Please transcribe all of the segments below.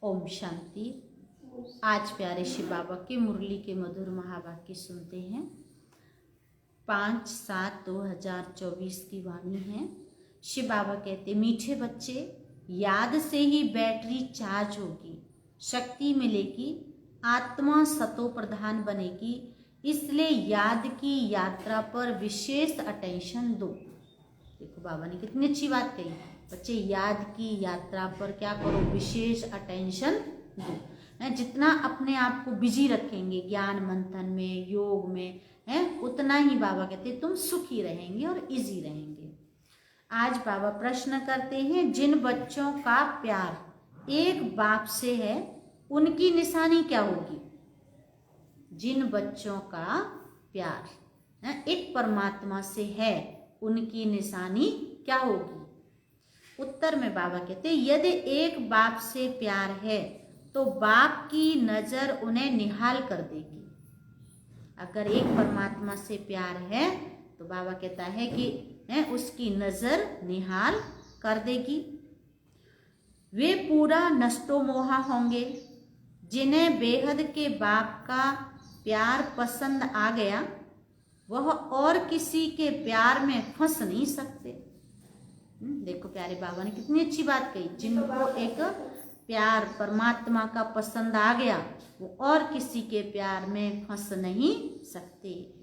ओम शांति। आज प्यारे शिव बाबा के मुरली के मधुर महावाक्य सुनते हैं। 5/7/2024 की वाणी है। शिव बाबा कहते, मीठे बच्चे, याद से ही बैटरी चार्ज होगी, शक्ति मिलेगी, आत्मा सतो प्रधान बनेगी। इसलिए याद की यात्रा पर विशेष अटेंशन दो। देखो बाबा ने कितनी अच्छी बात कही। बच्चे, याद की यात्रा पर क्या करो, विशेष अटेंशन दो। जितना अपने आप को बिजी रखेंगे ज्ञान मंथन में, योग में, है उतना ही बाबा कहते तुम सुखी रहेंगे और इजी रहेंगे। आज बाबा प्रश्न करते हैं, जिन बच्चों का प्यार एक बाप से है उनकी निशानी क्या होगी। जिन बच्चों का प्यार एक परमात्मा से है उनकी निशानी क्या होगी। उत्तर में बाबा कहते, यदि एक बाप से प्यार है तो बाप की नजर उन्हें निहाल कर देगी। अगर एक परमात्मा से प्यार है तो बाबा कहता है कि उसकी नजर निहाल कर देगी। वे पूरा नष्टो मोहा होंगे। जिन्हें बेहद के बाप का प्यार पसंद आ गया वह और किसी के प्यार में फंस नहीं सकते। देखो प्यारे बाबा ने कितनी अच्छी बात कही। जिनको एक प्यार परमात्मा का पसंद आ गया वो और किसी के प्यार में फंस नहीं सकते।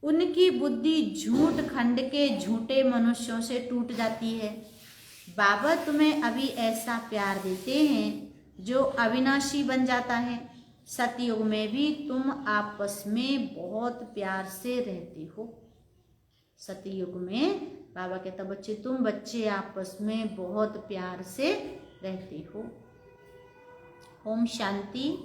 उनकी बुद्धि झूठ खंड के झूठे मनुष्यों से टूट जाती है। बाबा तुम्हें अभी ऐसा प्यार देते हैं जो अविनाशी बन जाता है। सतयुग में भी तुम आपस में बहुत प्यार से रहते हो। सतयुग में बाबा कहता, बच्चे तुम बच्चे आपस में बहुत प्यार से रहते हो। ओम शांति।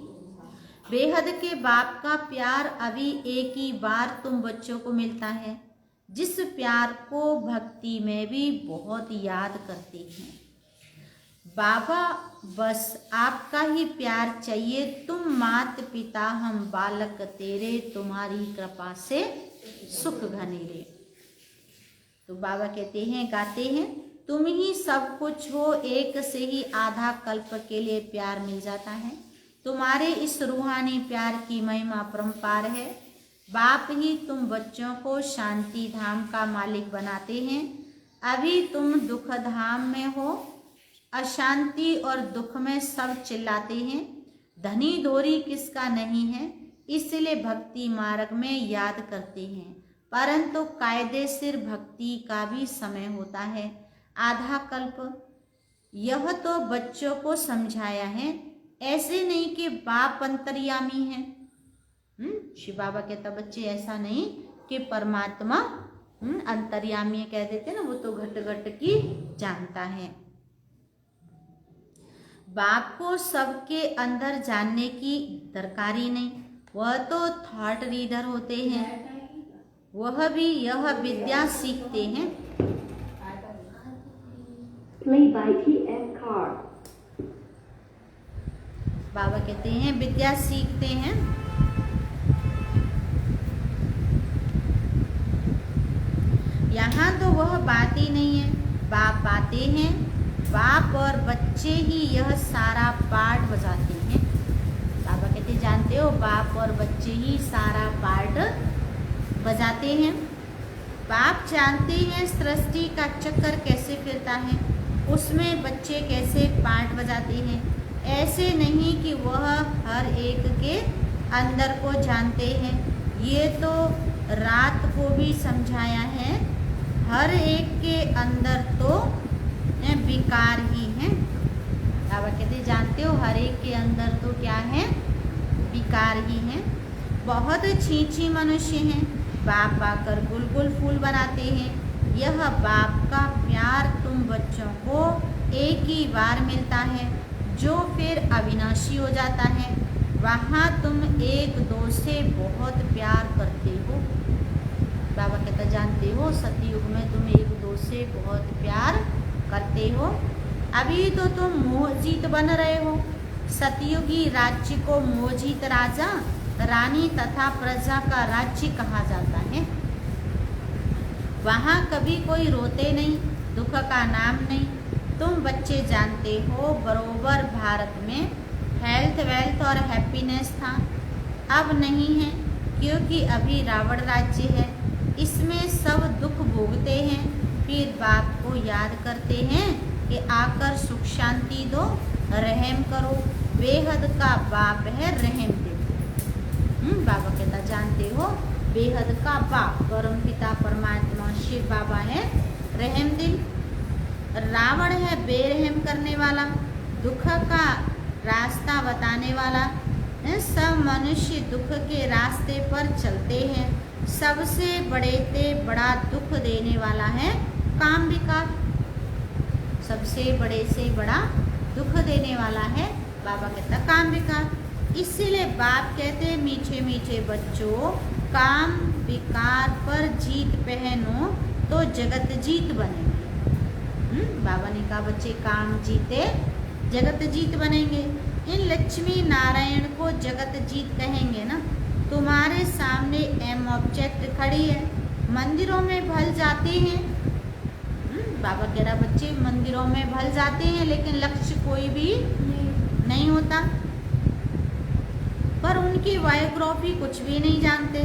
बेहद के बाप का प्यार अभी एक ही बार तुम बच्चों को मिलता है, जिस प्यार को भक्ति में भी बहुत याद करते हैं। बाबा बस आपका ही प्यार चाहिए, तुम मात पिता हम बालक तेरे, तुम्हारी कृपा से सुख घनेरे। तो बाबा कहते हैं, गाते हैं, तुम ही सब कुछ हो, एक से ही आधा कल्प के लिए प्यार मिल जाता है। तुम्हारे इस रूहानी प्यार की महिमा परंपार है। बाप ही तुम बच्चों को शांति धाम का मालिक बनाते हैं। अभी तुम दुख धाम में हो, अशांति और दुख में सब चिल्लाते हैं। धनी धोरी किसका नहीं है, इसलिए भक्ति मार्ग में याद करते हैं। परंतु कायदे सिर भक्ति का भी समय होता है, आधा कल्प। यह तो बच्चों को समझाया है, ऐसे नहीं कि बाप अंतर्यामी है। शिव बाबा कहता, बच्चे ऐसा नहीं कि परमात्मा अंतर्यामी कह देते ना, वो तो घट घट की जानता है। बाप को सबके अंदर जानने की दरकारी नहीं, वह तो थॉट रीडर होते हैं। वह भी यह विद्या सीखते हैं। बाबा कहते हैं विद्या सीखते हैं। यहाँ तो वह बात ही नहीं है, बाप आते हैं, बाप और बच्चे ही यह सारा पार्ट बजाते हैं। बाबा कहते, जानते हो बाप और बच्चे ही सारा पार्ट बजाते हैं। बाप जानते हैं सृष्टि का चक्कर कैसे फिरता है, उसमें बच्चे कैसे पार्ट बजाते हैं। ऐसे नहीं कि वह हर एक के अंदर को जानते हैं, ये तो रात को भी समझाया है। हर एक के अंदर तो विकार ही है। बाबा कहते, जानते हो हर एक के अंदर तो क्या है, विकार ही है। बहुत छींची मनुष्य हैं, बाप आकर गुलगुल फूल बनाते हैं। यह बाप का प्यार तुम बच्चों को एक ही बार मिलता है, जो फिर अविनाशी हो जाता है। वहाँ तुम एक दो से बहुत प्यार करते हो। बाबा कहता, जानते हो सतयुग में तुम एक दो से बहुत प्यार करते हो। अभी तो तुम मोहजीत बन रहे हो। सतयुगी राज्य को मोहजीत राजा, रानी तथा प्रजा का राज्य कहा जाता है। वहाँ कभी कोई रोते नहीं, दुख का नाम नहीं। तुम बच्चे जानते हो बरोबर भारत में हेल्थ वेल्थ और हैप्पीनेस था, अब नहीं है, क्योंकि अभी रावण राज्य है, इसमें सब दुख भोगते हैं, फिर बाप को याद करते हैं कि आकर सुख शांति दो, रहम करो, बेहद का बाप है रहम दे। बाबा कहता जानते हो बेहद का बाप परम पिता परमात्मा शिव बाबा है रहम दिल, रावण है बेरहम करने वाला, दुख का रास्ता बताने वाला। सब मनुष्य दुख के रास्ते पर चलते हैं, सबसे बड़ा दुख देने वाला है काम विकार, सबसे बड़े से बड़ा दुख देने वाला है बाबा कहता काम विकार। इसीलिए बाप कहते हैं मीठे मीठे बच्चों काम विकार पर जीत पहनो तो जगत जीत बनेंगे। बाबा ने कहा बच्चे काम जीते जगत जीत बनेंगे। इन लक्ष्मी नारायण को जगत जीत कहेंगे ना। तुम्हारे सामने एम ऑब्जेक्ट खड़ी है, मंदिरों में भल जाते हैं। बाबा कह रहा बच्चे मंदिरों में भल जाते हैं लेकिन लक्ष्य कोई भी नहीं होता, पर उनकी बायोग्राफी कुछ भी नहीं जानते।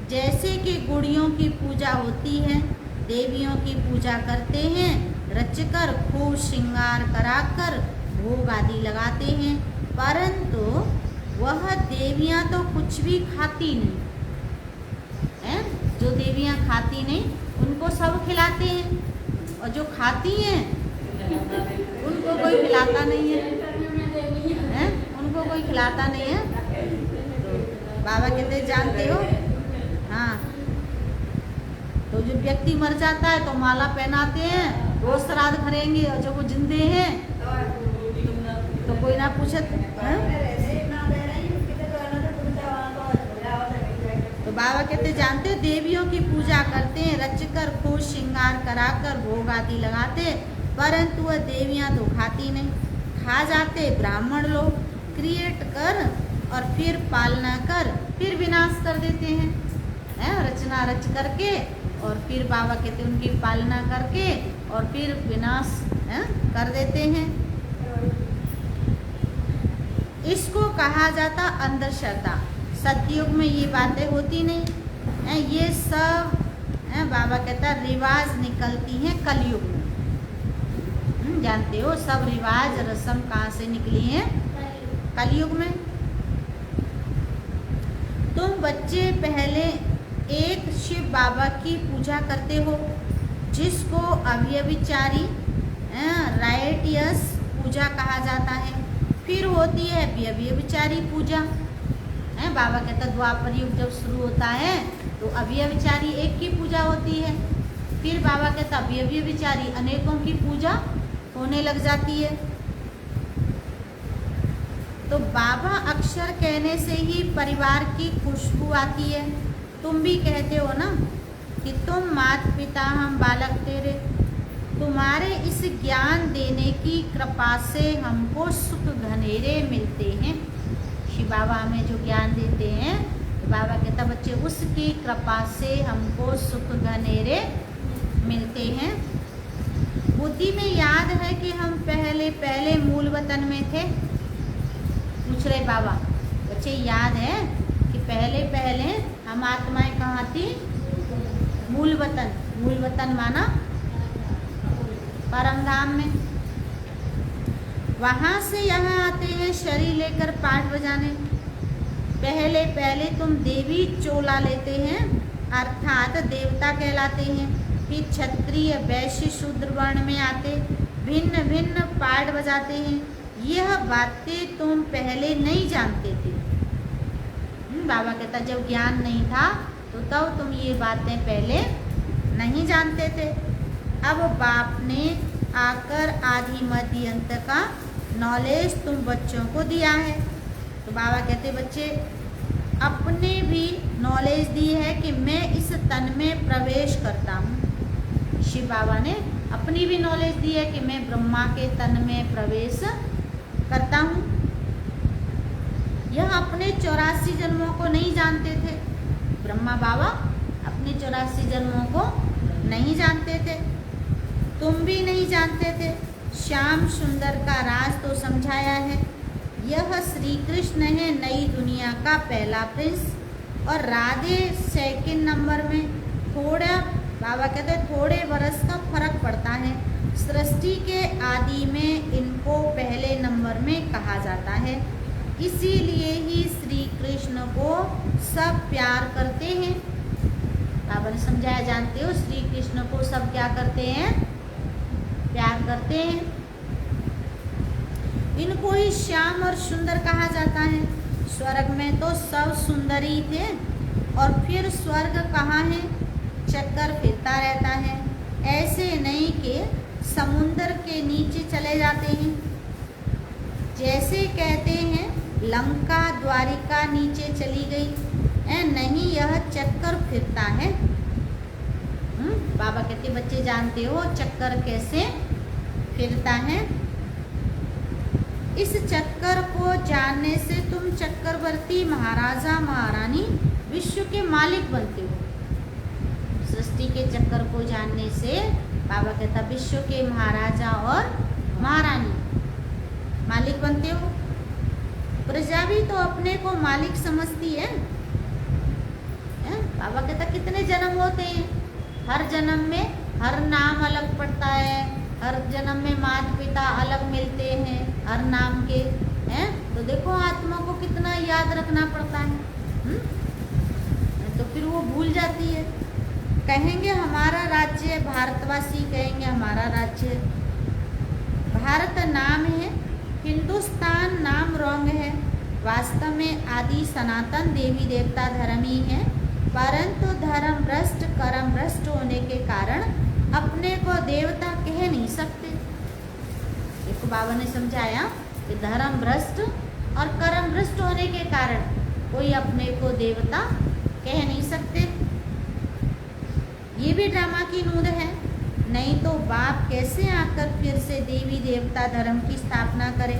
जैसे कि गुड़ियों की पूजा होती है, देवियों की पूजा करते हैं, रचकर खूब श्रृंगार कराकर भोग आदि लगाते हैं, परंतु वह देवियां तो कुछ भी खाती नहीं है। जो देवियां खाती नहीं उनको सब खिलाते हैं, और जो खाती हैं उनको कोई खिलाता नहीं है, उनको कोई खिलाता नहीं है। तो बाबा कहते जानते हो हाँ, तो जो व्यक्ति मर जाता है तो माला पहनाते हैं, रोज श्राद्ध करेंगे, और जो वो जिंदे हैं तो कोई ना पूछे। तो बाबा कहते जानते हो देवियों की पूजा करते हैं, रचकर खूब श्रृंगार कराकर भोग आदि लगाते, परंतु वह देवियां तो खाती नहीं। खा जाते ब्राह्मण लोग, क्रिएट कर और फिर पालना कर फिर विनाश कर देते हैं, रचना रच करके और फिर बाबा कहते उनकी पालना करके और फिर विनाश कर देते हैं। इसको कहा जाता अंधश्रद्धा। सतयुग में ये बातें होती नहीं, ये सब बाबा कहता रिवाज निकलती हैं कलयुग में। जानते हो सब रिवाज रस्म कहाँ से निकली हैं? कलयुग में। तुम बच्चे पहले एक शिव बाबा की पूजा करते हो जिसको अव्यभिचारी राइटियस पूजा कहा जाता है। फिर होती है व्यभिचारी पूजा। बाबा कहता द्वापर युग जब शुरू होता है तो अव्यभिचारी एक की पूजा होती है, फिर बाबा कहता व्यभिचारी अनेकों की पूजा होने लग जाती है। तो बाबा अक्षर कहने से ही परिवार की खुशबू आती है। तुम भी कहते हो ना कि तुम माता पिता हम बालक तेरे, तुम्हारे इस ज्ञान देने की कृपा से हमको सुख घनेरे मिलते हैं। शिव बाबा हमें जो ज्ञान देते हैं तो बाबा कहता बच्चे उसकी कृपा से हमको सुख घनेरे मिलते हैं। बुद्धि में याद है कि हम पहले मूल वतन में थे। पूछ रहे बाबा बच्चे याद है कि पहले हम आत्माएं कहाँ थी? मूल वतन। मूल वतन माना परम धाम में। वहाँ से यहाँ आते हैं शरीर लेकर पाठ बजाने। पहले तुम देवी चोला लेते हैं अर्थात देवता कहलाते हैं, फिर क्षत्रिय वैश्य शूद्र वर्ण में आते भिन्न भिन्न पाठ बजाते हैं। यह बातें तुम पहले नहीं जानते थे। बाबा कहता जब ज्ञान नहीं था तो तब तुम ये बातें पहले नहीं जानते थे। अब बाप ने आकर आदि मध्य अंत का नॉलेज तुम बच्चों को दिया है। तो बाबा कहते बच्चे अपने भी नॉलेज दी है कि मैं इस तन में प्रवेश करता हूँ। शिव बाबा ने अपनी भी नॉलेज दी है कि मैं ब्रह्मा के तन में प्रवेश करता हूँ। यह अपने 84 जन्मों को नहीं जानते थे। ब्रह्मा बाबा अपने 84 जन्मों को नहीं जानते थे, तुम भी नहीं जानते थे। श्याम सुंदर का राज तो समझाया है। यह श्री कृष्ण है नई दुनिया का पहला प्रिंस, और राधे सेकंड नंबर में। थोड़ा बाबा कहते हैं थोड़े बरस का फर्क पड़ता है। सृष्टि के आदि में इनको पहले नंबर में कहा जाता है, इसीलिए ही श्री कृष्ण को सब प्यार करते हैं। बाबा ने समझाया, जानते हो श्री कृष्ण को सब क्या करते हैं? प्यार करते हैं। इनको ही श्याम और सुंदर कहा जाता है। स्वर्ग में तो सब सुंदर ही थे, और फिर स्वर्ग कहाँ है? चक्कर फिरता रहता है। ऐसे नहीं कि समुंदर के नीचे चले जाते हैं। जैसे कहते हैं लंका द्वारिका नीचे चली गई, नहीं, यह चक्कर फिरता है। बाबा कहते बच्चे जानते हो चक्कर कैसे फिरता है? इस चक्कर को जानने से तुम चक्रवर्ती महाराजा महारानी विश्व के मालिक बनते हो। सृष्टि के चक्कर को जानने से बाबा कहता विश्व के महाराजा और महारानी मालिक बनते हो। प्रजा भी तो अपने को मालिक समझती है। बाबा कहता कितने जन्म होते हैं? हर जन्म में हर नाम अलग पड़ता है, हर जन्म में माता पिता अलग मिलते हैं हर नाम के हैं। तो देखो आत्मा को कितना याद रखना पड़ता है। तो फिर वो भूल जाती है। कहेंगे हमारा राज्य, भारतवासी कहेंगे हमारा राज्य। भारत नाम है, हिंदुस्तान नाम रॉन्ग है। वास्तव में आदि सनातन देवी देवता धर्म ही है, परंतु धर्म भ्रष्ट कर्म भ्रष्ट होने के कारण अपने को देवता कह नहीं सकते। देखो बाबा ने समझाया कि धर्म भ्रष्ट और कर्म भ्रष्ट होने के कारण कोई अपने को देवता कह नहीं सकते। ये भी ड्रामा की नूंद है, नहीं तो बाप कैसे आकर फिर से देवी देवता धर्म की स्थापना करे।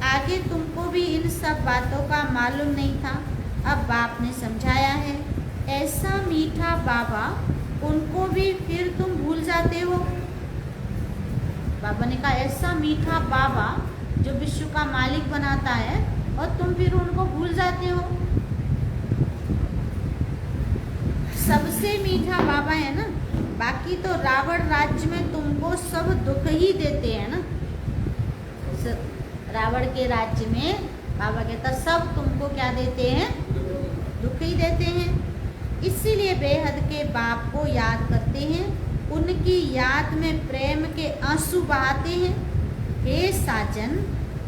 आगे तुमको भी इन सब बातों का मालूम नहीं था, अब बाप ने समझाया है। ऐसा मीठा बाबा, उनको भी फिर तुम भूल जाते हो। बाबा ने कहा ऐसा मीठा बाबा जो विश्व का मालिक बनाता है, और तुम फिर उनको भूल जाते हो। सबसे मीठा बाबा है ना, बाकी तो रावण राज्य में तुमको सब दुख ही देते हैं ना। रावण के राज्य में बाबा कहता सब तुमको क्या देते हैं? दुख ही देते हैं। इसीलिए बेहद के बाप को याद करते हैं, उनकी याद में प्रेम के आंसू बहाते हैं। हे साजन,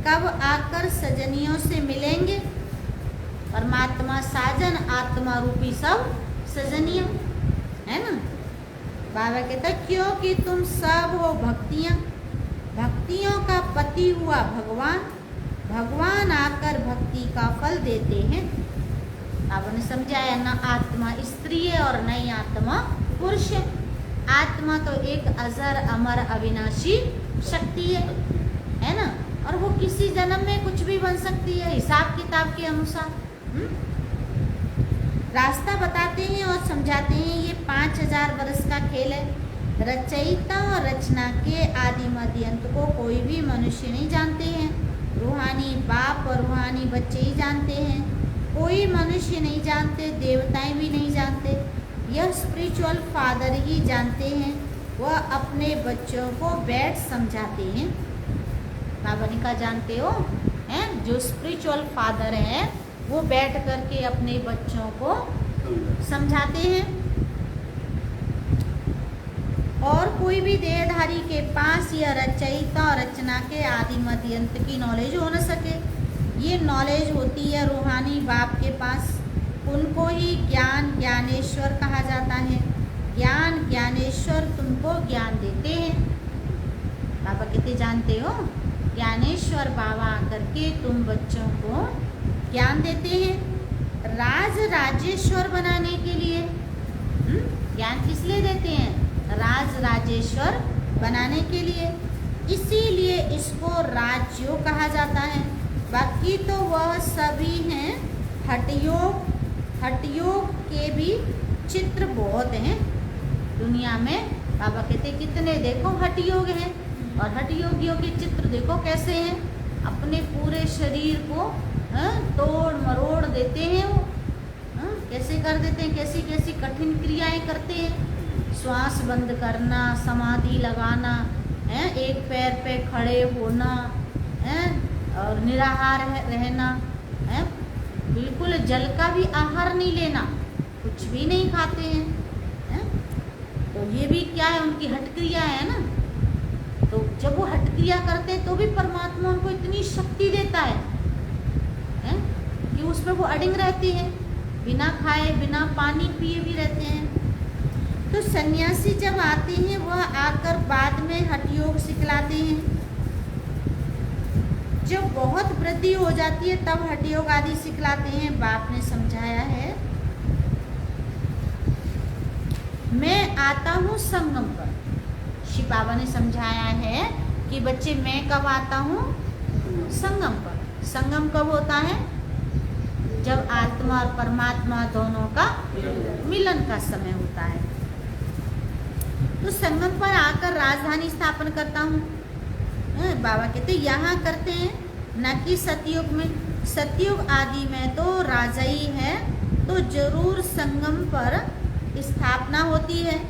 कब आकर सजनियों से मिलेंगे? परमात्मा साजन, आत्मा रूपी सब सजनियों है ना। बाबा कहता क्योंकि तुम सब हो भक्तियाँ, भक्तियों का पति हुआ भगवान, भगवान आकर भक्ति का फल देते हैं। बाबा ने समझाया न आत्मा स्त्री है और न ही आत्मा पुरुष है। आत्मा तो एक अजर अमर अविनाशी शक्ति है ना, और वो किसी जन्म में कुछ भी बन सकती है हिसाब किताब के अनुसार। रास्ता बताते हैं और समझाते हैं। ये 5000 वर्ष का खेल है। रचयिता और रचना के आदि मध्य अंत को कोई भी मनुष्य नहीं जानते हैं। रूहानी बाप और रूहानी बच्चे ही जानते हैं। कोई मनुष्य नहीं जानते, देवताएं भी नहीं जानते, यह स्पिरिचुअल फादर ही जानते हैं। वह अपने बच्चों को बैठ समझाते हैं। बाबा ने कहा जानते हो हैं, जो स्पिरिचुअल फादर है वो बैठ करके अपने बच्चों को समझाते हैं। और कोई भी देहधारी के पास यह रचयिता और रचना के आदि मध्य अंत की नॉलेज हो न सके। ये नॉलेज होती है रूहानी बाप के पास, उनको ही ज्ञान ज्ञानेश्वर कहा जाता है। ज्ञान ज्ञानेश्वर तुमको ज्ञान देते हैं। बाबा कहते जानते हो, ज्ञानेश्वर बाबा आकर के तुम बच्चों को ज्ञान देते हैं राज राजेश्वर बनाने के लिए। ज्ञान किस लिए देते हैं? राज राजेश्वर बनाने के लिए। इसीलिए इसको राजयोग कहा जाता है। बाकी तो वह सभी हैं हठयोग। हठयोग के भी चित्र बहुत हैं दुनिया में। बाबा कहते कितने देखो हठयोग हैं, और हठ योगियों के चित्र देखो कैसे हैं, अपने पूरे शरीर को तोड़ मरोड़ देते हैं वो, कैसे कर देते हैं, कैसी कैसी कठिन क्रियाएं करते हैं, श्वास बंद करना, समाधि लगाना, एक पैर पे खड़े होना, और निराहार रहना, बिल्कुल जल का भी आहार नहीं लेना, कुछ भी नहीं खाते हैं, तो ये भी क्या है, उनकी हठ क्रिया है ना। तो जब वो हठ क्रिया करते हैं तो भी परमात्मा उनको इतनी शक्ति देता है कि उसमें वो अडिग रहती है, बिना खाए बिना पानी पिए भी रहते हैं। तो सन्यासी जब आते हैं वह आकर बाद में हठ योग सिखलाते हैं। जब बहुत वृद्धि हो जाती है तब हठ योग आदि सिखलाते हैं। बाप ने समझाया है, मैं आता हूँ संगम पर। शिव बाबा ने समझाया है कि बच्चे मैं कब आता हूँ, संगम पर। संगम कब होता है, जब आत्मा और परमात्मा दोनों का मिलन का समय होता है। तो संगम पर आकर राजधानी स्थापन करता हूँ। बाबा कहते यहाँ करते हैं, न कि सतयुग में। सतयुग आदि में तो राजा ही है, तो जरूर संगम पर स्थापना होती है।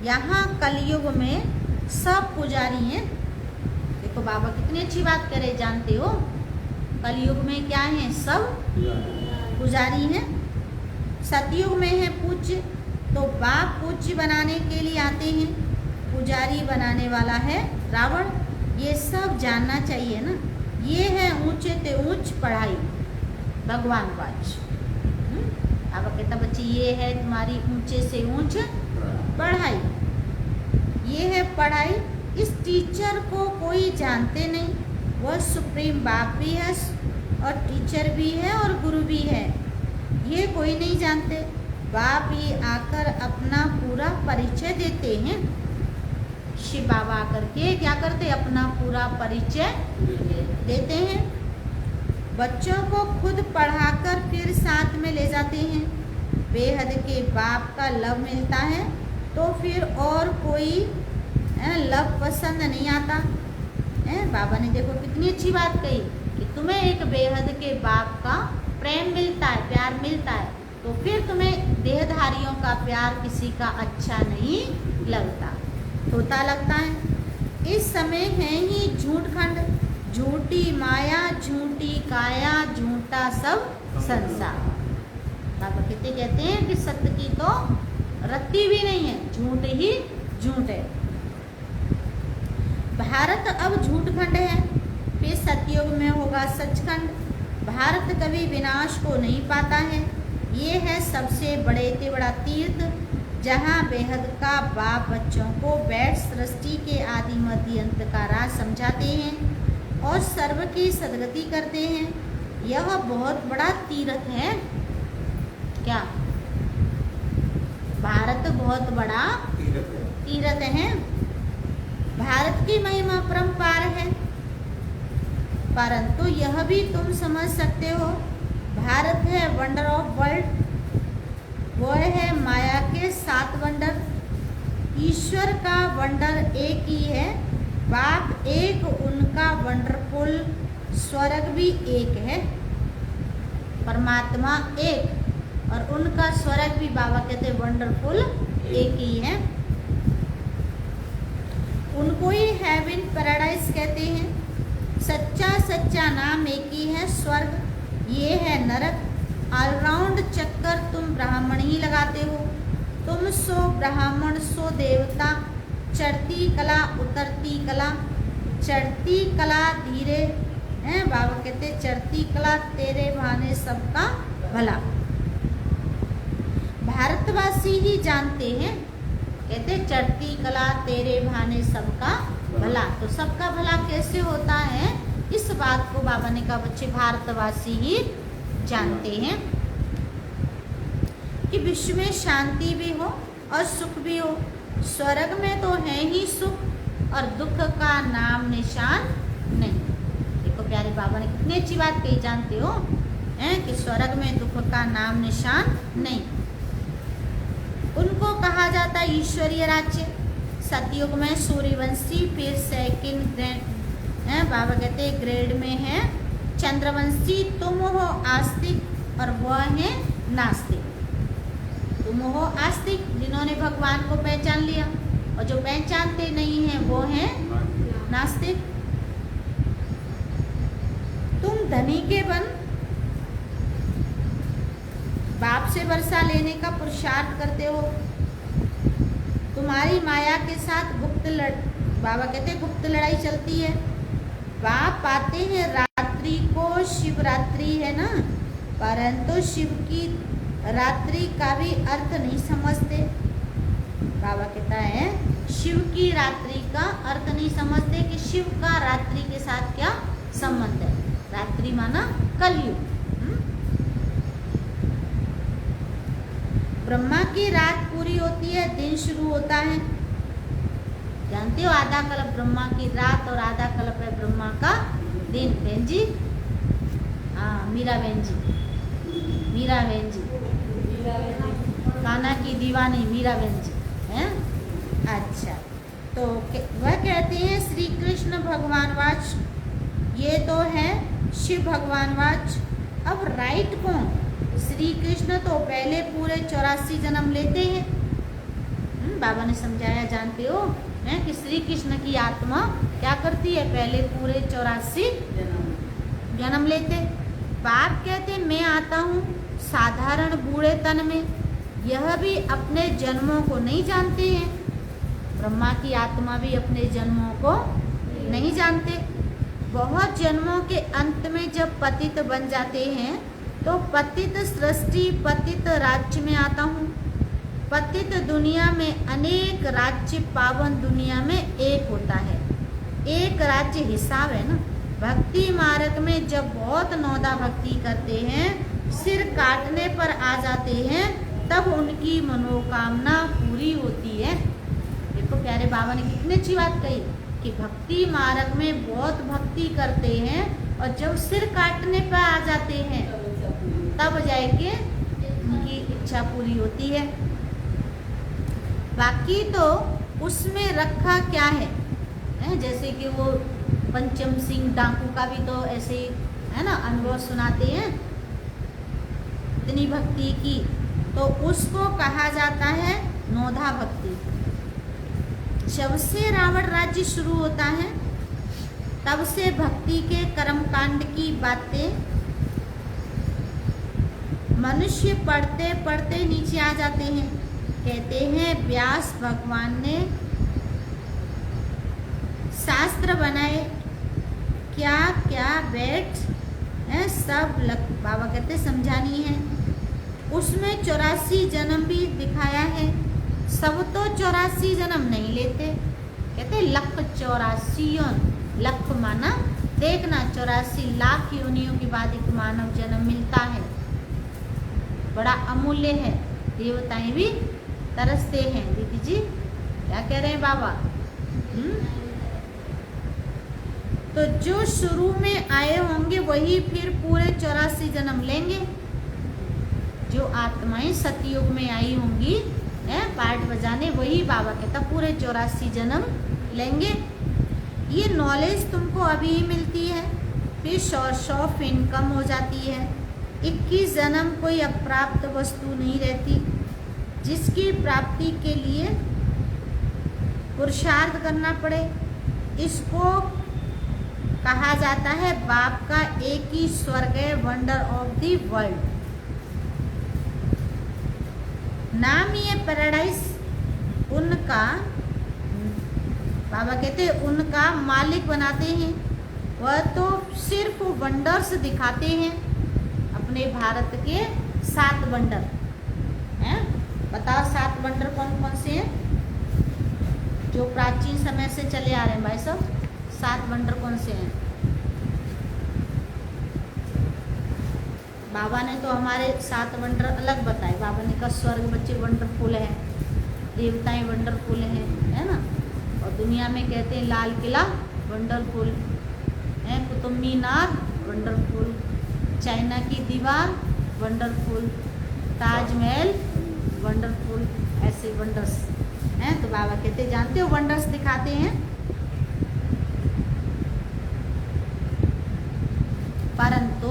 यहाँ कलयुग में सब पुजारी हैं। देखो बाबा कितनी अच्छी बात करे, जानते हो कलयुग में क्या है, सब पुजारी हैं। सतयुग में है पूज्य, तो बाप पूज्य बनाने के लिए आते हैं, पुजारी बनाने वाला है रावण। ये सब जानना चाहिए ना। ये है ऊंचे ते ऊंच पढ़ाई, भगवान वाच। अब कहता बच्चे ये है तुम्हारी ऊंचे से ऊंच पढ़ाई, ये है पढ़ाई। इस टीचर को कोई जानते नहीं, वह सुप्रीम बाप भी है और टीचर भी है और गुरु भी है, ये कोई नहीं जानते। बाप ही आकर अपना पूरा परिचय देते हैं। शिव बाबा आकर के क्या करते, अपना पूरा परिचय देते हैं। बच्चों को खुद पढ़ाकर फिर साथ में ले जाते हैं। बेहद के बाप का लव मिलता है तो फिर और कोई लव पसंद नहीं आता। बाबा ने देखो कितनी अच्छी बात कही कि तुम्हें एक बेहद के बाप का प्रेम मिलता है, प्यार मिलता है, तो फिर तुम्हें देहधारियों का प्यार किसी का अच्छा नहीं लगता, तोता लगता है। इस समय है ही झूठ खंड, झूठी माया, झूठी काया, झूठा सब संसार। बाबा कहते हैं कि सत्य की तो रत्ती भी नहीं है, झूठ ही झूठ है। भारत अब झूठ खंड है, फिर सतयुग में होगा सचखंड। भारत कभी विनाश को नहीं पाता है। ये है सबसे बड़े से बड़ा तीर्थ, जहाँ बेहद का बाप बच्चों को बैठ सृष्टि के आदि मध्य अंत का राज समझाते हैं और सर्व की सदगति करते हैं। यह बहुत बड़ा तीर्थ है। क्या भारत बहुत बड़ा तीर्थ है। भारत की महिमा परंपार है, परंतु यह भी तुम समझ सकते हो, भारत है वंडर ऑफ वर्ल्ड, वो है माया के 7 वंडर। ईश्वर का वंडर एक ही है, बाप एक, उनका वंडरफुल स्वर्ग भी एक है, परमात्मा एक और उनका स्वर्ग भी बाबा कहते वंडरफुल एक ही है। उनको ही हेवन पैराडाइज कहते हैं। सच्चा सच्चा नाम एक ही है, स्वर्ग ये है नरक। ऑलराउंड चक्कर तुम ब्राह्मण ही लगाते हो, तुम सो ब्राह्मण सो देवता। चढ़ती कला उतरती कला, चढ़ती कला धीरे हैं, बाबा कहते चढ़ती कला तेरे भाने सबका भला। भारतवासी ही जानते हैं, कहते चढ़ती कला तेरे भाने सबका भला। तो सबका भला कैसे होता है, इस बात को बाबा ने कहा बच्चे भारतवासी ही जानते हैं कि विश्व में शांति भी हो और सुख भी हो। स्वर्ग में तो है ही सुख और दुख का नाम निशान नहीं। देखो प्यारे बाबा ने कितनी अच्छी बात कही, जानते हो कि स्वर्ग में दुख का नाम निशान नहीं। उनको कहा जाता है ईश्वरीय राज्य। सतयुग में सूर्यवंशी, फिर सेकंड ग्रेड बाबा कहते ग्रेड में है चंद्रवंशी। तुम हो आस्तिक और वह है नास्तिक। तुम हो आस्तिक जिन्होंने भगवान को पहचान लिया, और जो पहचानते नहीं हैं वो हैं नास्तिक। तुम धनी के बन बाप से वर्षा लेने का पुरुषार्थ करते हो। तुम्हारी माया के साथ बाबा कहते गुप्त लड़ाई चलती है। बाप पाते हैं रात्रि को शिवरात्रि है ना, परंतु शिव की रात्रि का भी अर्थ नहीं समझते। बाबा कहता है शिव की रात्रि का अर्थ नहीं समझते कि शिव का रात्रि के साथ क्या संबंध है। रात्रि माना कलयुग। ब्रह्मा की रात पूरी होती है, दिन शुरू होता है। जानते हो आधा कल्प ब्रह्मा की रात और आधा कल्प है ब्रह्मा का दिन। बहन जी, हाँ मीरा बहन जी, मीरा बहन जी, कान्हा की दीवानी मीरा बहन जी हैं। अच्छा, तो वह कहते हैं श्री कृष्ण भगवान वाच, ये तो है शिव भगवान वाच। अब राइट कौन? श्री कृष्ण तो पहले पूरे 84 जन्म लेते हैं। बाबा ने समझाया, जानते हो है कि श्री कृष्ण की आत्मा क्या करती है? पहले पूरे 84 जन्म लेते। बाप कहते मैं आता हूँ साधारण बूढ़े तन में, यह भी अपने जन्मों को नहीं जानते हैं। ब्रह्मा की आत्मा भी अपने जन्मों को नहीं जानते। बहुत जन्मों के अंत में जब पतित बन जाते हैं तो पतित सृष्टि पतित राज्य में आता हूँ। पतित दुनिया में अनेक राज्य, पावन दुनिया में एक होता है। एक राज्य हिसाब है ना। भक्ति मार्ग में जब बहुत नौदा भक्ति करते हैं, सिर काटने पर आ जाते हैं, तब उनकी मनोकामना पूरी होती है। देखो प्यारे बाबा ने कितनी अच्छी बात कही कि भक्ति मार्ग में बहुत भक्ति करते हैं और जब सिर काटने पर आ जाते हैं तब जाके उनकी इच्छा पूरी होती है। बाकी तो उसमें रखा क्या है? जैसे कि वो पंचम सिंह डाकू का भी तो ऐसे ही है ना, अनुभव सुनाते हैं इतनी भक्ति की, तो उसको कहा जाता है नौधा भक्ति। जब से रावण राज्य शुरू होता है तब से भक्ति के कर्मकांड की बातें मनुष्य पढ़ते पढ़ते नीचे आ जाते हैं। कहते हैं व्यास भगवान ने शास्त्र बनाए, क्या क्या बैठ है सब बाबा कहते समझानी है। उसमें 84 जन्म भी दिखाया है। सब तो 84 जन्म नहीं लेते, कहते 1,84,000 लख माना देखना 84 लाख योनियों के बाद एक मानव जन्म मिलता है। बड़ा अमूल्य है। देवताएं भी तरसते हैं। दीदी जी क्या कह रहे हैं बाबा? तो जो शुरू में आए होंगे वही फिर पूरे 84 जन्म लेंगे। जो आत्माएं सतयुग में आई होंगी पाठ बजाने, वही बाबा कहता पूरे 84 जन्म लेंगे। ये नॉलेज तुमको अभी ही मिलती है, फिर सोर्स ऑफ इनकम हो जाती है। 21 जन्म कोई अप्राप्त वस्तु नहीं रहती, जिसकी प्राप्ति के लिए पुरुषार्थ करना पड़े। इसको कहा जाता है बाप का एक ही स्वर्ग है, वंडर ऑफ द वर्ल्ड। नाम ही है पैराडाइज। उनका बाबा कहते हैं उनका मालिक बनाते हैं। वह तो सिर्फ वंडर्स दिखाते हैं, अपने भारत के 7 वंडर हैं। बताओ 7 वंडर कौन कौन से हैं जो प्राचीन समय से चले आ रहे हैं भाई साहब? 7 वंडर कौन से हैं? बाबा ने तो हमारे 7 वंडर अलग बताए। बाबा ने कहा स्वर्ग बच्चे वंडरफुल है, देवताएं वंडरफुल है ना। और दुनिया में कहते हैं लाल किला वंडरफुल है, कुतुब मीनार वंडरफुल, चाइना की दीवार वंडरफुल, ताजमहल वंडरफुल, ऐसे वंडर्स हैं। तो बाबा कहते जानते हो वंडर्स दिखाते हैं, परंतु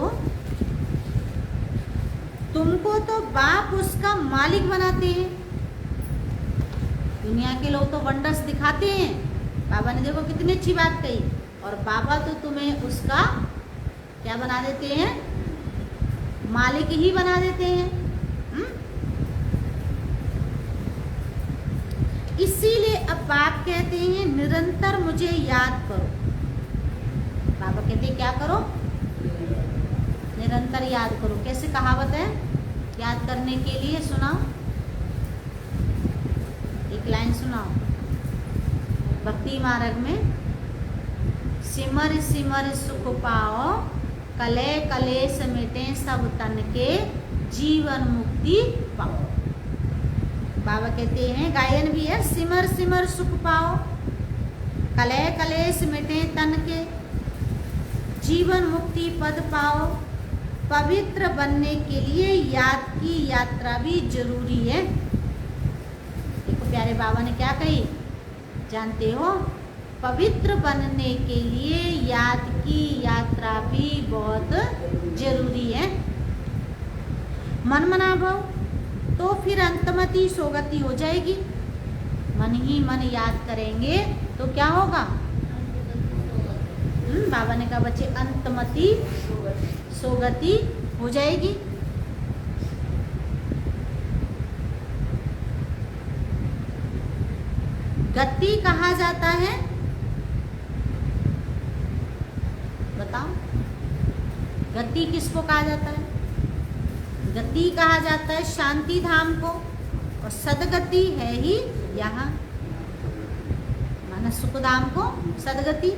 तुमको तो बाप उसका मालिक बनाते हैं। दुनिया के लोग तो वंडर्स दिखाते हैं, बाबा ने देखो कितनी अच्छी बात कही, और बाबा तो तुम्हें उसका क्या बना देते हैं, मालिक ही बना देते हैं। इसीलिए अब बाप कहते हैं निरंतर मुझे याद करो। बाबा कहते हैं क्या करो, निरंतर याद करो। कैसे कहावत है याद करने के लिए, सुनाओ एक लाइन सुनाओ। भक्ति मार्ग में सिमर सिमर सुख पाओ, कले कलेश मिटे सब तन के, जीवन मुक्ति पाओ। बाबा कहते हैं गायन भी है, सिमर सिमर सुख पाओ, कले कलेश मिटे तन के, जीवन मुक्ति पद पाओ। पवित्र बनने के लिए याद की यात्रा भी जरूरी है। देखो प्यारे बाबा ने क्या कही, जानते हो, पवित्र बनने के लिए याद की यात्रा भी बहुत जरूरी है। मन मना भाव तो फिर अंतमति सोगति हो जाएगी। मन ही मन याद करेंगे तो क्या होगा, बाबा ने कहा बच्चे अंतमति सोगति हो जाएगी। गति कहा जाता है, बताओ गति किसको कहा जाता है? गति कहा जाता है शांति धाम को, और सदगति है ही यहाँ, माना सुख धाम को सदगति।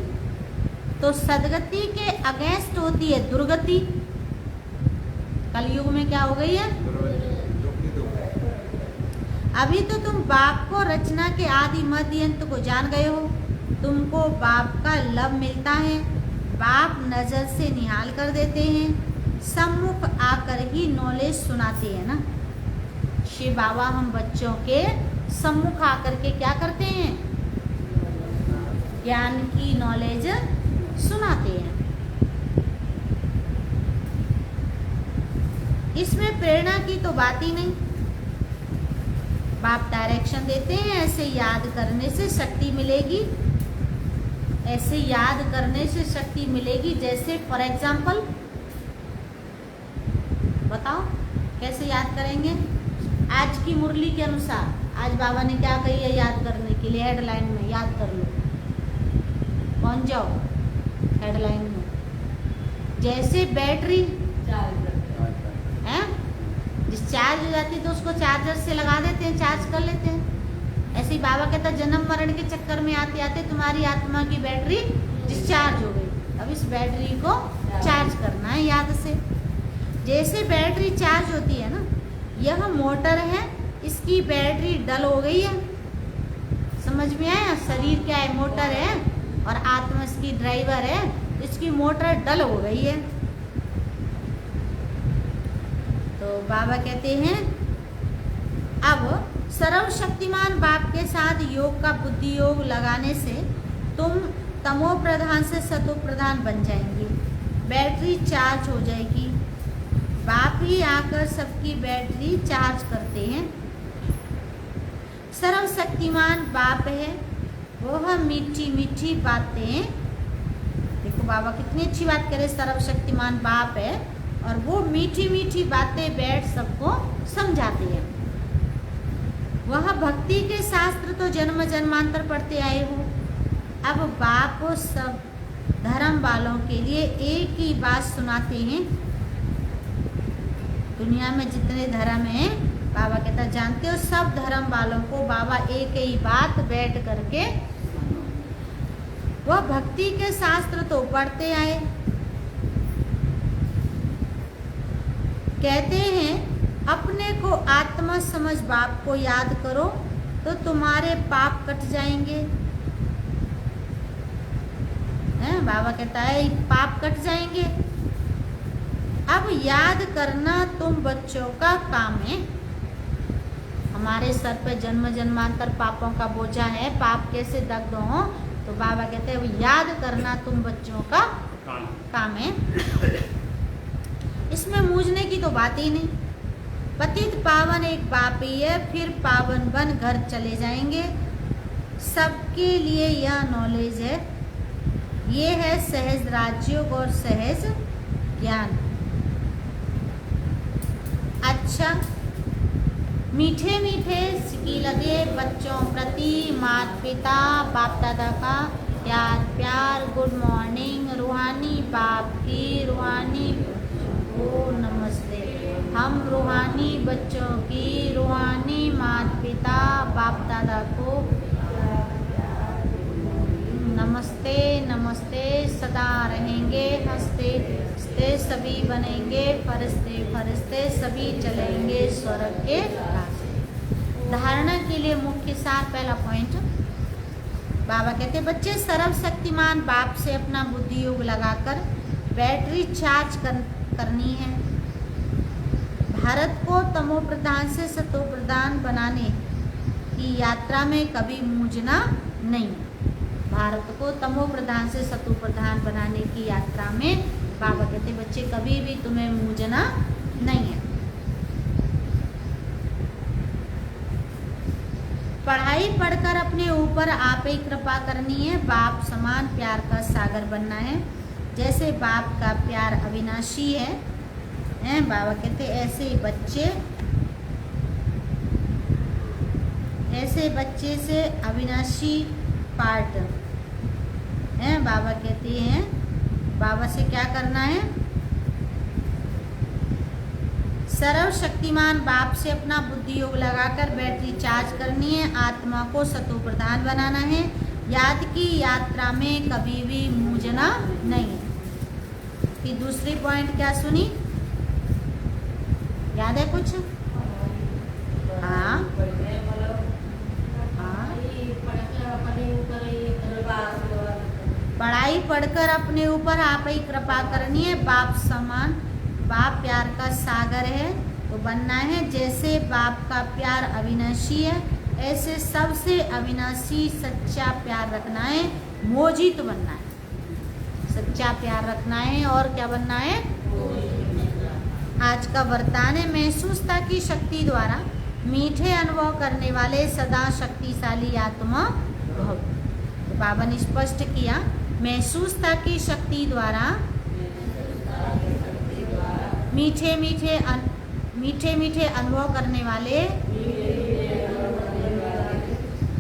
तो सदगति के अगेंस्ट होती है दुर्गति। कलयुग में क्या हो गई है, अभी तो तुम बाप को रचना के आदि मध्य अंत को जान गए हो, तुमको बाप का लव मिलता है, बाप नजर से निहाल कर देते हैं, सम्मुख आकर ही नॉलेज सुनाते हैं ना। शिव बाबा हम बच्चों के सम्मुख आकर के क्या करते हैं, ज्ञान की नॉलेज सुनाते हैं। इसमें प्रेरणा की तो बात ही नहीं, बाप डायरेक्शन देते हैं, ऐसे याद करने से शक्ति मिलेगी, ऐसे याद करने से शक्ति मिलेगी। जैसे फॉर एग्जाम्पल बताओ कैसे याद करेंगे। आज की मुरली के अनुसार आज बाबा ने क्या कही है याद करने के लिए, हेडलाइन में याद कर लो, कौन जाओ हेडलाइन में। जैसे बैटरी है डिस्चार्ज हो जाती है तो उसको चार्जर से लगा देते हैं, चार्ज कर लेते हैं। ऐसे ही बाबा कहता जन्म मरण के चक्कर में आते आते तुम्हारी आत्मा की बैटरी डिस्चार्ज हो गई, अब इस बैटरी को चार्ज करना है याद से। जैसे बैटरी चार्ज होती है ना, यह मोटर है, इसकी बैटरी डल हो गई है, समझ में आया। शरीर क्या है, मोटर है, और आत्मा इसकी ड्राइवर है, इसकी मोटर डल हो गई है। तो बाबा कहते हैं अब सर्वशक्तिमान बाप के साथ योग का बुद्धि योग लगाने से तुम तमो प्रधान से सतो प्रधान बन जाएंगे, बैटरी चार्ज हो जाएगी। बाप ही आकर सबकी बैटरी चार्ज करते हैं। सर्वशक्तिमान बाप है, वह मीठी मीठी बातें, देखो बाबा कितनी अच्छी बात करे, सर्वशक्तिमान बाप है और वो मीठी मीठी बातें बैठ सबको समझाते हैं। वह भक्ति के शास्त्र तो जन्म जन्मांतर पढ़ते आए हो, अब बाप सब धर्म वालों के लिए एक ही बात सुनाते हैं। दुनिया में जितने धर्म हैं बाबा कहता जानते हो, सब धर्म वालों को बाबा एक ही बात बैठ करके, वह भक्ति के शास्त्र तो पढ़ते आए, कहते हैं अपने को आत्मा समझ बाप को याद करो तो तुम्हारे पाप कट जाएंगे। हैं बाबा कहता है पाप कट जाएंगे। अब याद करना तुम बच्चों का काम है, हमारे सर पे जन्म जन्मांतर पापों का बोझा है, पाप कैसे दग्ध हो, तो बाबा कहते हैं वो याद करना तुम बच्चों का काम है। इसमें मूझने की तो बात ही नहीं। पतित पावन एक बाप ही है, फिर पावन बन घर चले जाएंगे। सबके लिए यह नॉलेज है, ये है सहज राजयोग और सहज ज्ञान। अच्छा, मीठे मीठे सिकी लगे बच्चों प्रति माता पिता बाप दादा का प्यार प्यार। गुड मॉर्निंग रूहानी बाप की रूहानी ओ नमस्ते। हम रूहानी बच्चों की रूहानी माता पिता बाप दादा को नमस्ते नमस्ते सदा रहेंगे। हंसते हंसते सभी बनेंगे फरिश्ते फरिश्ते सभी चलेंगे स्वर्ग के रास्ते। धारणा के लिए मुख्य सार पहला पॉइंट, बाबा कहते बच्चे सर्वशक्तिमान बाप से अपना बुद्धि योग लगाकर बैटरी चार्ज करनी है। भारत को तमो प्रधान से सतो प्रधान बनाने की यात्रा में कभी मूझना नहीं। भारत को तमो प्रधान से सतो प्रधान बनाने की यात्रा में बाबा कहते बच्चे कभी भी तुम्हें मूझना नहीं है। पढ़ाई पढ़कर अपने ऊपर आप ही कृपा करनी है। बाप समान प्यार का सागर बनना है। जैसे बाप का प्यार अविनाशी है, बाबा कहते ऐसे बच्चे से अविनाशी पार्ट है। बाबा कहते हैं बाबा से क्या करना है, सर्वशक्तिमान बाप से अपना बुद्धि योग लगाकर बैटरी चार्ज करनी है। आत्मा को सतो प्रधान बनाना है। याद की यात्रा में कभी भी मूझना नहीं है। कि दूसरी पॉइंट क्या सुनी, याद है कुछ? हाँ पढ़ाई पढ़कर अपने ऊपर आप ही कृपा करनी है। बाप समान, बाप प्यार का सागर है तो बनना है। जैसे बाप का प्यार अविनाशी है, ऐसे सबसे अविनाशी सच्चा प्यार रखना है। मोजित बनना है, सच्चा प्यार रखना है। और क्या बनना है? आज का वरदान है महसूसता की शक्ति द्वारा मीठे अनुभव करने वाले सदा शक्तिशाली आत्मा भव। तो बाबा ने स्पष्ट किया महसूसता की शक्ति द्वारा मीठे मीठे अनुभव करने वाले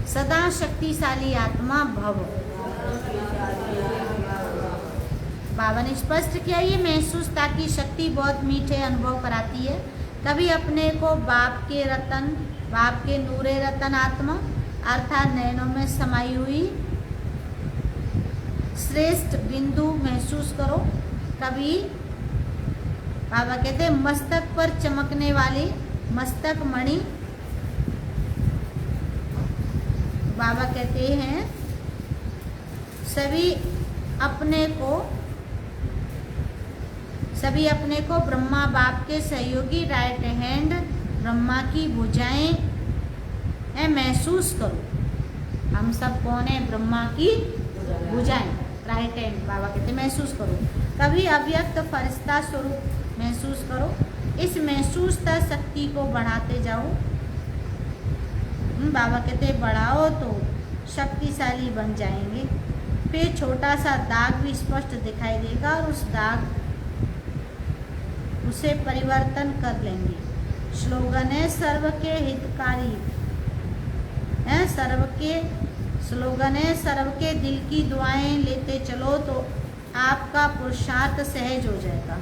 सदा शक्तिशाली आत्मा भव। बाबा ने स्पष्ट किया ये महसूसता की शक्ति बहुत मीठे अनुभव कराती है। कभी अपने को बाप के नूरे रतन आत्मा अर्थात नयनों में समाई हुई श्रेष्ठ बिंदु महसूस करो। कभी बाबा कहते हैं मस्तक पर चमकने वाली मस्तक मणि। बाबा कहते हैं सभी अपने को ब्रह्मा बाप के सहयोगी राइट हैंड ब्रह्मा की भुजाएं महसूस करो। हम सब कौन है? ब्रह्मा की भुजाएं, राइट हैंड। बाबा कहते महसूस करो। कभी अव्यक्त फरिश्ता स्वरूप महसूस करो। इस महसूसता शक्ति को बढ़ाते जाओ। बाबा कहते बढ़ाओ तो शक्तिशाली बन जाएंगे। फिर छोटा सा दाग भी स्पष्ट दिखाई देगा और उसे परिवर्तन कर लेंगे। स्लोगन है सर्व के हितकारी है। स्लोगन है सर्व के दिल की दुआएं लेते चलो तो आपका पुरुषार्थ सहज हो जाएगा।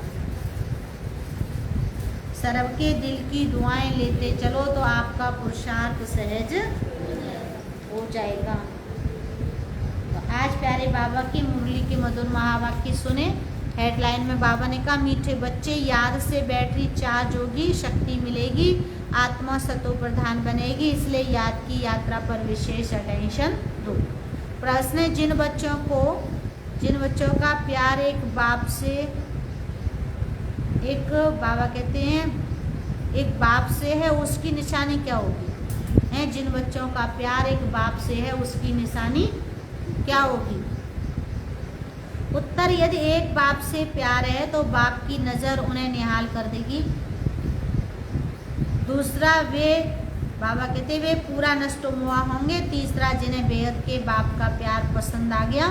सर्व के दिल की दुआएं लेते चलो तो आपका पुरुषार्थ सहज हो जाएगा। तो आज प्यारे बाबा की मुरली के मधुर महावाक्य सुने। हेडलाइन में बाबा ने कहा मीठे बच्चे याद से बैटरी चार्ज होगी, शक्ति मिलेगी, आत्मा सतो प्रधान बनेगी, इसलिए याद की यात्रा पर विशेष अटेंशन दो। प्रश्न है जिन बच्चों का प्यार एक बाबा कहते हैं एक बाप से है, उसकी निशानी क्या होगी? हैं। जिन बच्चों का प्यार एक बाप से है उसकी निशानी क्या होगी? उत्तर, यदि एक बाप से प्यार है तो बाप की नज़र उन्हें निहाल कर देगी। दूसरा, वे बाबा कहते वे पूरा नष्ट हुआ होंगे। तीसरा, जिन्हें बेहद के बाप का प्यार पसंद आ गया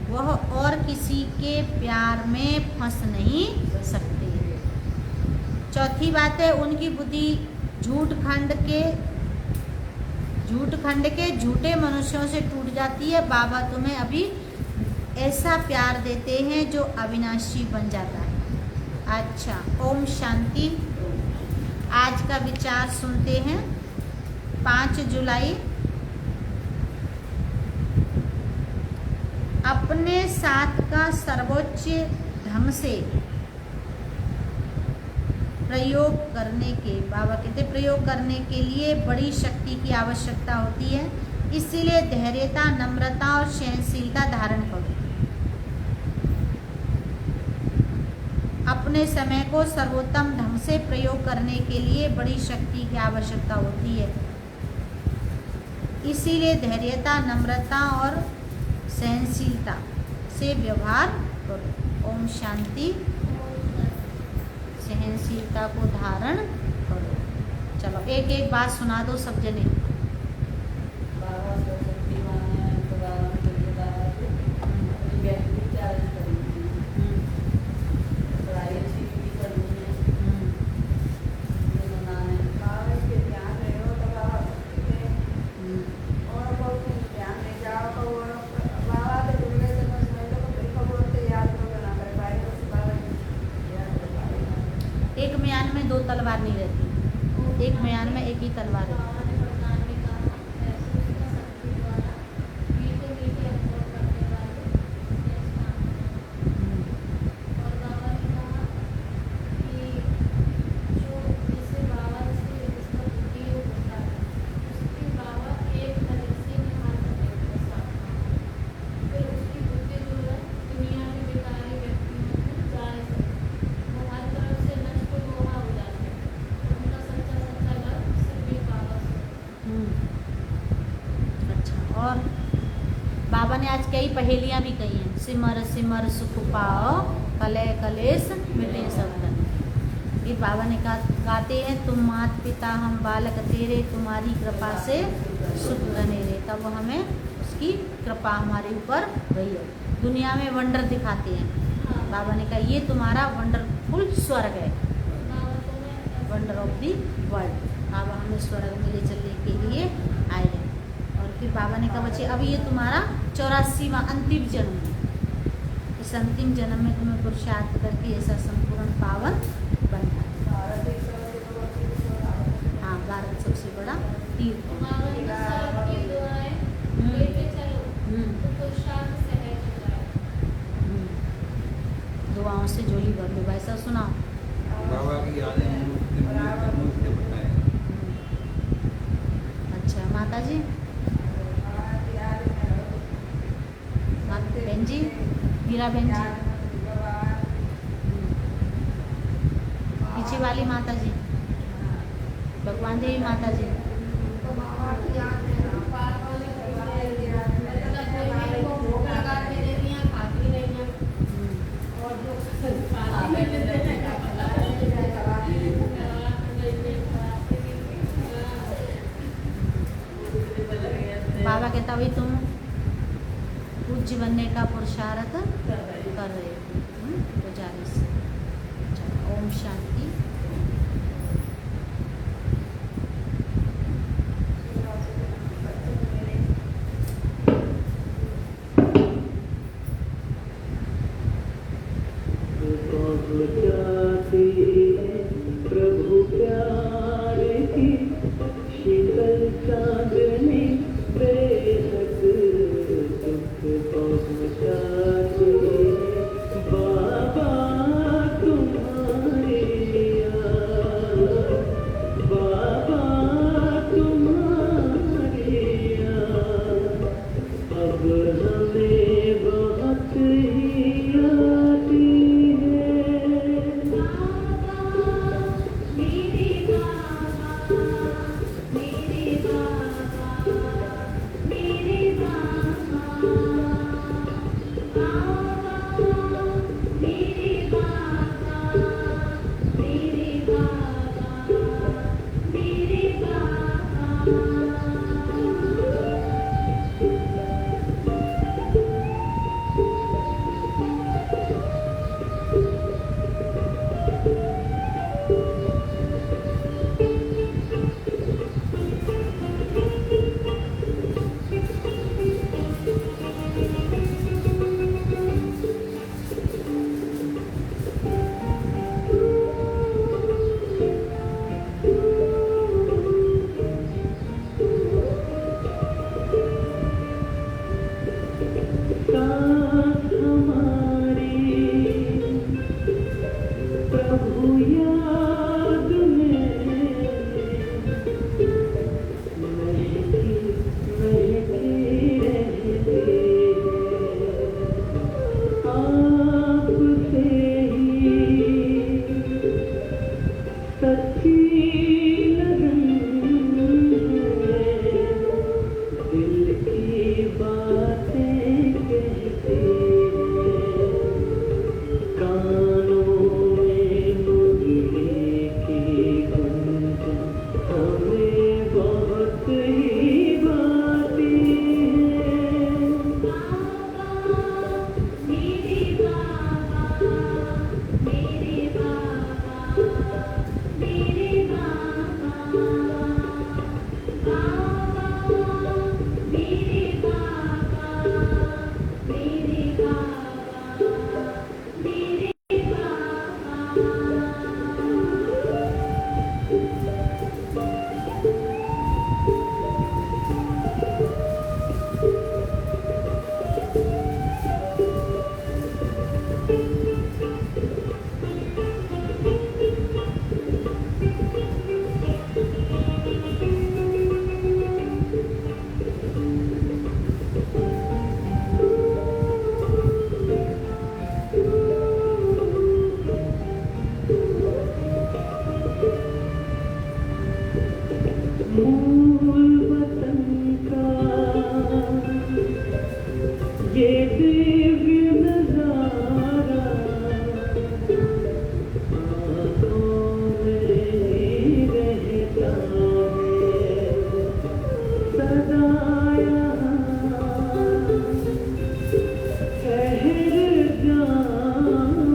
वह और किसी के प्यार में फंस नहीं सकते। चौथी बात है, उनकी बुद्धि झूठ खंड के झूठे मनुष्यों से टूट जाती है। बाबा तुम्हें अभी ऐसा प्यार देते हैं जो अविनाशी बन जाता है। अच्छा, ओम शांति। आज का विचार सुनते हैं। 5 जुलाई, अपने साथ का सर्वोच्च ढंग से प्रयोग करने के, बाबा कहते प्रयोग करने के लिए बड़ी शक्ति की आवश्यकता होती है। इसीलिए धैर्यता, नम्रता और सहनशीलता धारण करो। अपने समय को सर्वोत्तम ढंग से प्रयोग करने के लिए बड़ी शक्ति की आवश्यकता होती है। इसीलिए धैर्यता, नम्रता और सहनशीलता से व्यवहार करो। ओम शांति। सहनशीलता को धारण करो। चलो एक एक बात सुना दो सब जने। एक म्यान में 2 तलवार नहीं रहती, एक म्यान में एक ही तलवार रहती। और बाबा ने आज कई पहेलियां भी कही हैं। सिमर सिमर सुख पाओ, कलह कलेश मिटे सब धन। फिर बाबा ने गाते हैं, तुम मात पिता हम बालक तेरे, तुम्हारी कृपा से सुख बने रहे। तब हमें उसकी कृपा हमारे ऊपर रही है। दुनिया में वंडर दिखाते हैं। बाबा ने कहा ये तुम्हारा वंडरफुल स्वर्ग है, वंडर ऑफ दी वर्ल्ड। बाबा हमें स्वर्ग में ले चलने के लिए आए हैं। फिर बाबा ने कहा बच्चे अब ये तुम्हारा 84वां अंतिम जन्म है। इस अंतिम जन्म में तुम्हें पुरुषार्थ करके ऐसा संपूर्ण पावन बनना है। हाँ, भारत सबसे बड़ा तीर्थ। दुआओं से झोली भर लो। भाई साहब सुनाओ। अच्छा माता जी, बहन जी, मीरा बहन जी, पीछे वाली माता जी, भगवान देवी माता जी। बाबा कहता भाई तुम पूज्य बनने का पुरुषार्थ कर रहे हो। तो जाने से ओम शांति। प्रभु प्यार की शीतल चांदनी बेहद सुख पहुँचाती है। बाबा तुम्हारी याद, बाबा तुम्हारी याद अब हमें बहुत ही आती है। मूल वतन का ये दिव्य नजारा आँखों में रहता है सदा यहाँ ठहर जाऊं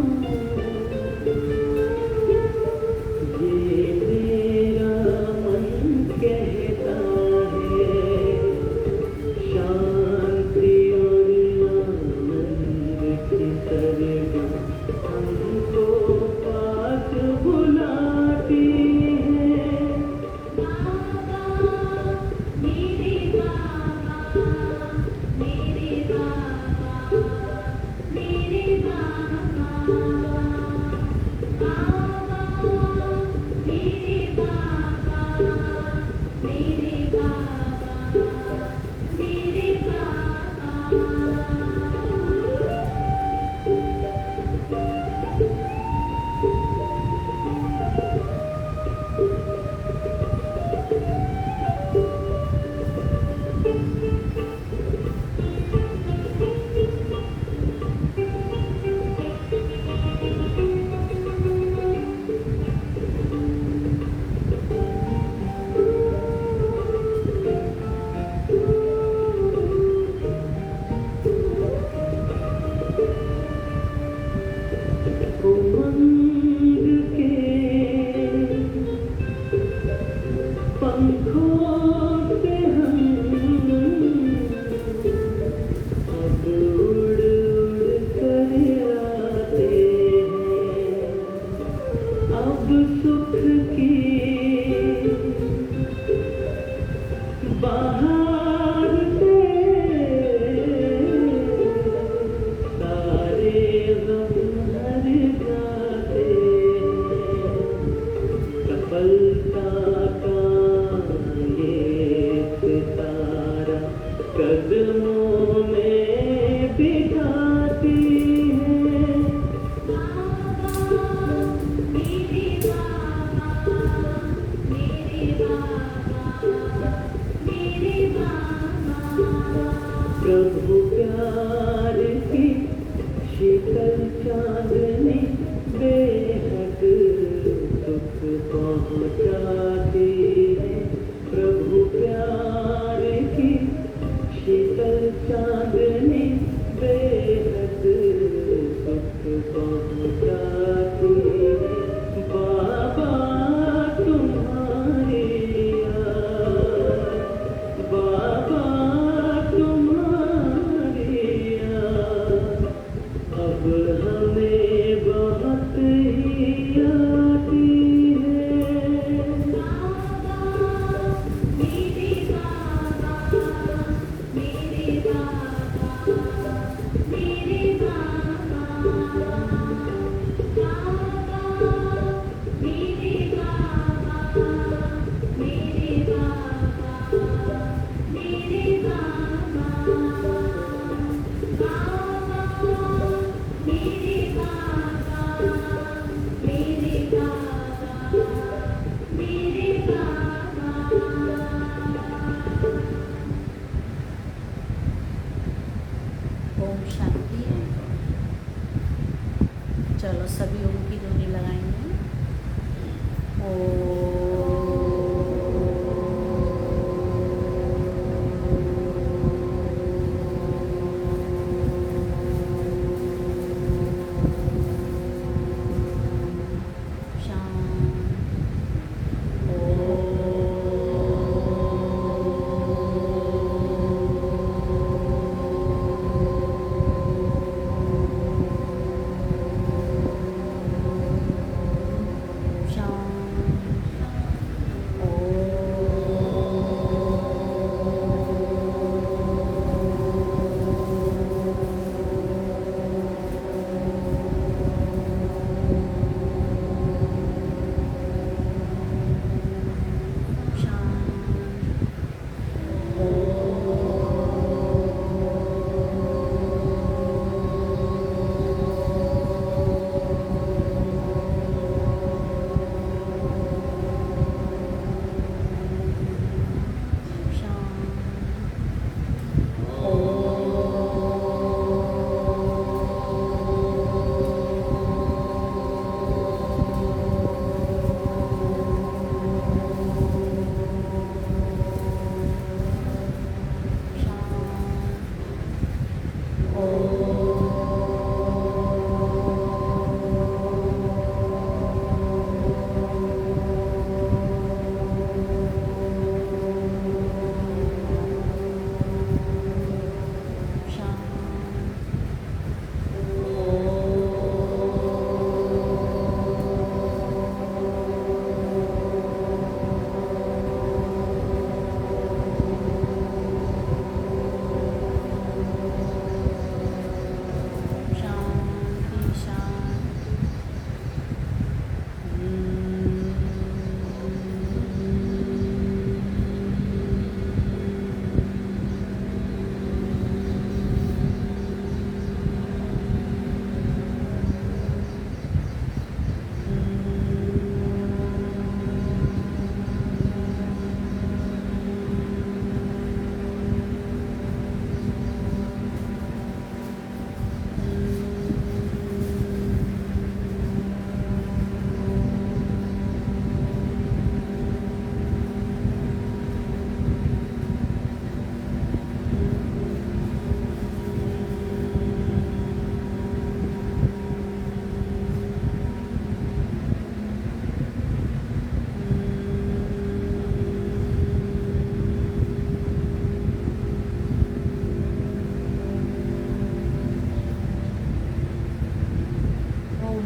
ये मेरा मन कहता है शांति और आनंद की सरगम हमको पास बुलाती है बाबा मेरे बाबा मेरे बाबा मेरे बाबा बाबा मेरे बाबा मेरे बाबा मेरे बाबा उमंग के पंखों से हम अब उड़ उड़ कर आते हैं अब सुख की बाहर से सारे गम हर जाते हैं सफलता का ये सितारा कदमों में बिठाती है बाबा मेरे बाबा मेरे बाबा मेरे बाबा प्रभु प्यार की शीतल चांदनी बेहद सुख पहुँचाती है प्रभु प्यार की शीतल चांदनी बेहद सुख पहुँचाती है बाबा तुम्हारी याद बाबा तुम्हारी याद अब हमें बहुत ही आती है बाबा मेरे बाबा मेरे बाबा मेरे बाबा बाबा मेरे बाबा मेरे बाबा मेरे बाबा बाबा मेरे बाबा मेरे बाबा मेरे बाबा ओम शांति। चलो सभी ओम की ध्वनि लगाएंगे।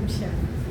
शांति।